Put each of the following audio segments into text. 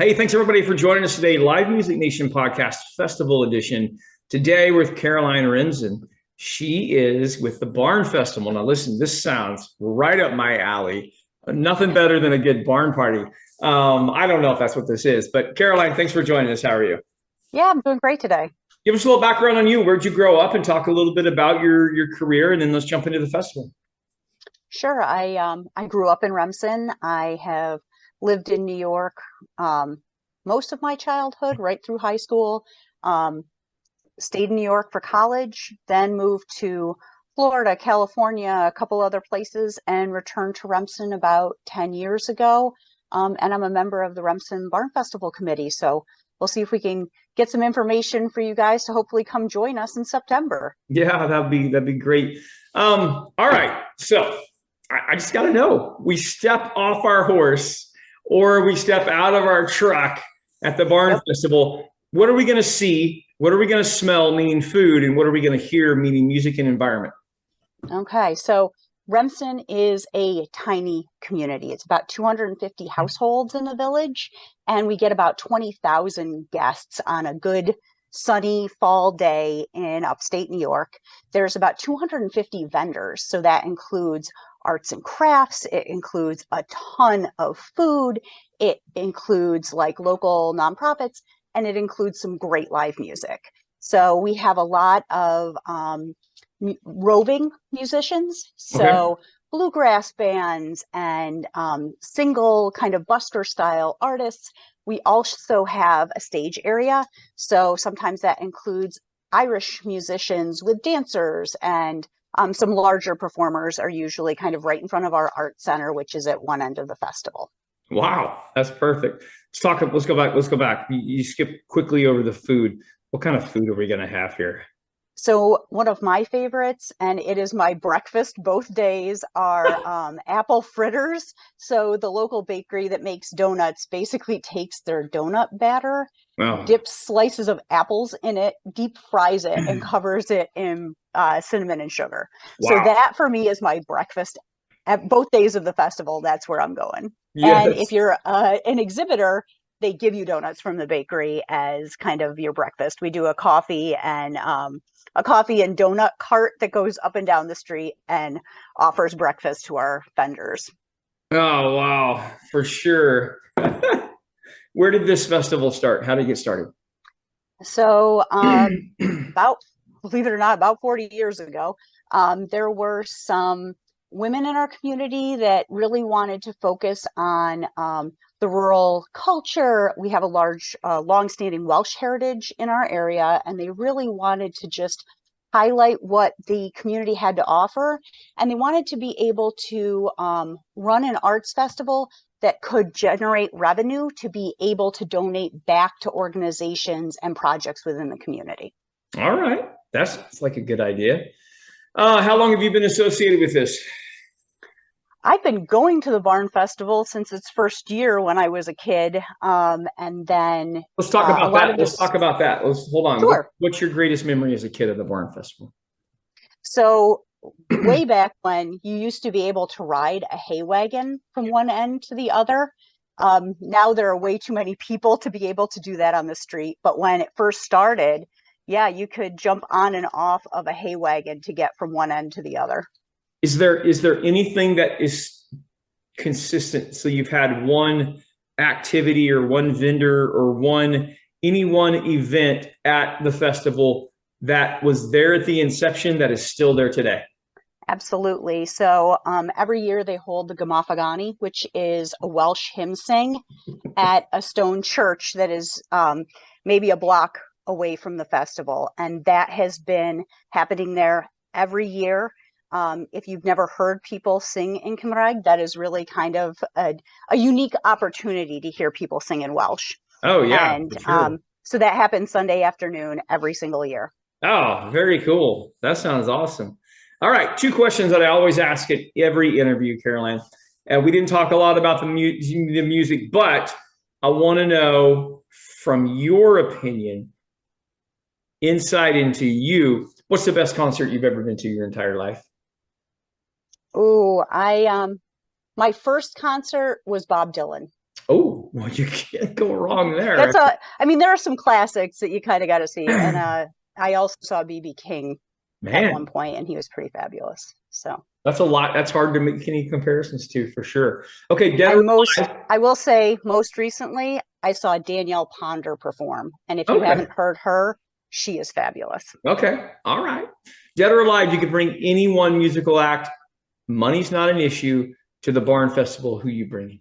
Hey, thanks everybody for joining us today. Live Music Nation Podcast Festival Edition. Today with Caroline Remsen. She is with the Barn Festival. Now listen, this sounds right up my alley. Nothing better than a good barn party. I don't know if that's what this is, but Caroline, thanks for joining us. How are you? Yeah, I'm doing great today. Give us a little background on you. Where'd you grow up, and talk a little bit about your career, and then let's jump into the festival. Sure. I grew up in Remsen. I have lived in New York most of my childhood, right through high school. Um, Stayed in New York for college, then moved to Florida, California, a couple other places, and returned to Remsen about 10 years ago. And I'm a member of the Remsen Barn Festival Committee. So we'll see if we can get some information for you guys to hopefully come join us in September. Yeah, that'd be great. All right, so I just got to know: we step off our horse, or we step out of our truck at the barn Yep. festival. What are we going to see? What are we going to smell, meaning food, and what are we going to hear, meaning music and environment? Okay, so Remsen is a tiny community. It's about 250 households in the village, and we get about 20,000 guests on a good sunny fall day in upstate New York. There's about 250 vendors, so that includes arts and crafts, it includes a ton of food, it includes like local nonprofits, and it includes some great live music. So we have a lot of roving musicians, Okay. so bluegrass bands and single kind of buster style artists. We also have a stage area, so sometimes that includes Irish musicians with dancers, and some larger performers are usually kind of right in front of our art center, which is at one end of the festival. Wow, that's perfect. Let's talk. Let's go back. Let's go back. You skipped quickly over the food. What kind of food are we going to have here? So one of my favorites, and it is my breakfast both days, are apple fritters. So the local bakery that makes donuts basically takes their donut batter, Wow. dips slices of apples in it, deep fries it, and covers it in cinnamon and sugar. So Wow. that for me is my breakfast at both days of the festival. That's where I'm going. And if Yes. you're an exhibitor, they give you donuts from the bakery as kind of your breakfast. We do a coffee and donut cart that goes up and down the street and offers breakfast to our vendors. Oh, wow. For sure. Where did this festival start? How did it get started? So, about, believe it or not, about 40 years ago, there were some women in our community that really wanted to focus on the rural culture. We have a large, long-standing Welsh heritage in our area, and they really wanted to just highlight what the community had to offer. And they wanted to be able to run an arts festival that could generate revenue to be able to donate back to organizations and projects within the community. All right. That's like a good idea. How long have you been associated with this? I've been going to the Barn Festival since its first year when I was a kid. And then Let's talk a about lot that. of Let's this, talk about that. Let's hold on. sure. What's your greatest memory as a kid of the Barn Festival? So way back when you used to be able to ride a hay wagon from one end to the other. Now there are way too many people to be able to do that on the street. But when it first started, yeah, you could jump on and off of a hay wagon to get from one end to the other. Is there anything that is consistent? So you've had one activity or one vendor or any one event at the festival that was there at the inception that is still there today? Absolutely. So every year they hold the Gamafagani, which is a Welsh hymn sing at a stone church that is maybe a block away from the festival. And that has been happening there every year. If you've never heard people sing in Cymraeg, that is really kind of a unique opportunity to hear people sing in Welsh. Oh yeah, And for sure. so that happens Sunday afternoon every single year. Oh, very cool. That sounds awesome. All right, two questions that I always ask at every interview, Caroline. And we didn't talk a lot about the music, but I want to know from your opinion, insight into you, what's the best concert you've ever been to your entire life? Oh, my first concert was Bob Dylan. Oh, Well, you can't go wrong there. I mean, there are some classics that you kind of got to see. And I also saw BB King at one point, and he was pretty fabulous. So that's a lot. That's hard to make any comparisons to, for sure. Okay, I will say, most recently, I saw Danielle Ponder perform, and if you haven't heard her, she is fabulous. Okay, all right. Dead or alive, you could bring any one musical act. Money's not an issue to the Barn Festival. Who you bringing?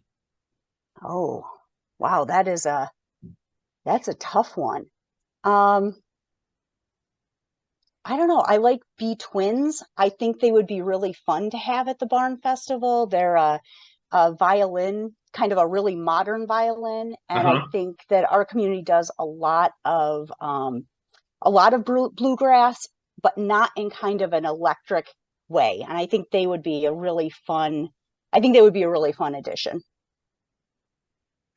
Oh, wow, that's a tough one. I don't know. I like B Twins. I think they would be really fun to have at the Barn Festival. They're a violin, kind of a really modern violin, and I think that our community does a lot of bluegrass, but not in kind of an electric way. And I think they would be a really fun. I think they would be a really fun addition.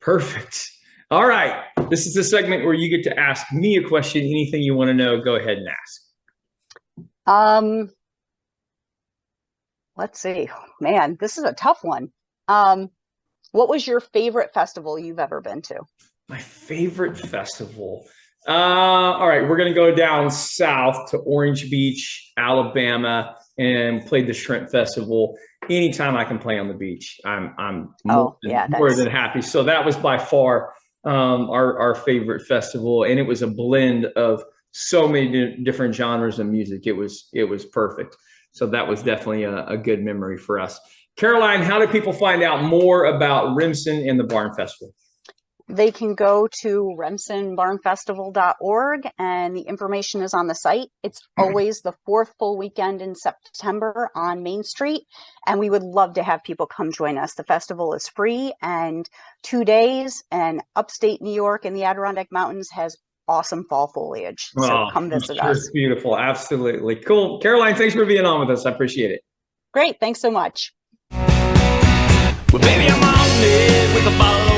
Perfect. All right. This is the segment where you get to ask me a question. Anything you want to know, go ahead and ask. Let's see. Man, this is a tough one. What was your favorite festival you've ever been to? My favorite festival. All right, we're gonna go down south to Orange Beach, Alabama, and play the Shrimp Festival. Anytime I can play on the beach, I'm more than happy. So that was by far our favorite festival, and it was a blend of so many different genres of music. It was perfect. So that was definitely a good memory for us. Caroline, how do people find out more about Remsen and the Barn Festival? They can go to remsenbarnfestival.org, and the information is on the site. It's always the fourth full weekend in September on Main Street, and we would love to have people come join us. The festival is free, and 2 days, and upstate New York and the Adirondack Mountains has awesome fall foliage. So come visit us. It's beautiful. Absolutely. Cool. Caroline, thanks for being on with us. I appreciate it. Great. Thanks so much. Well, baby, I'm on it with a bottle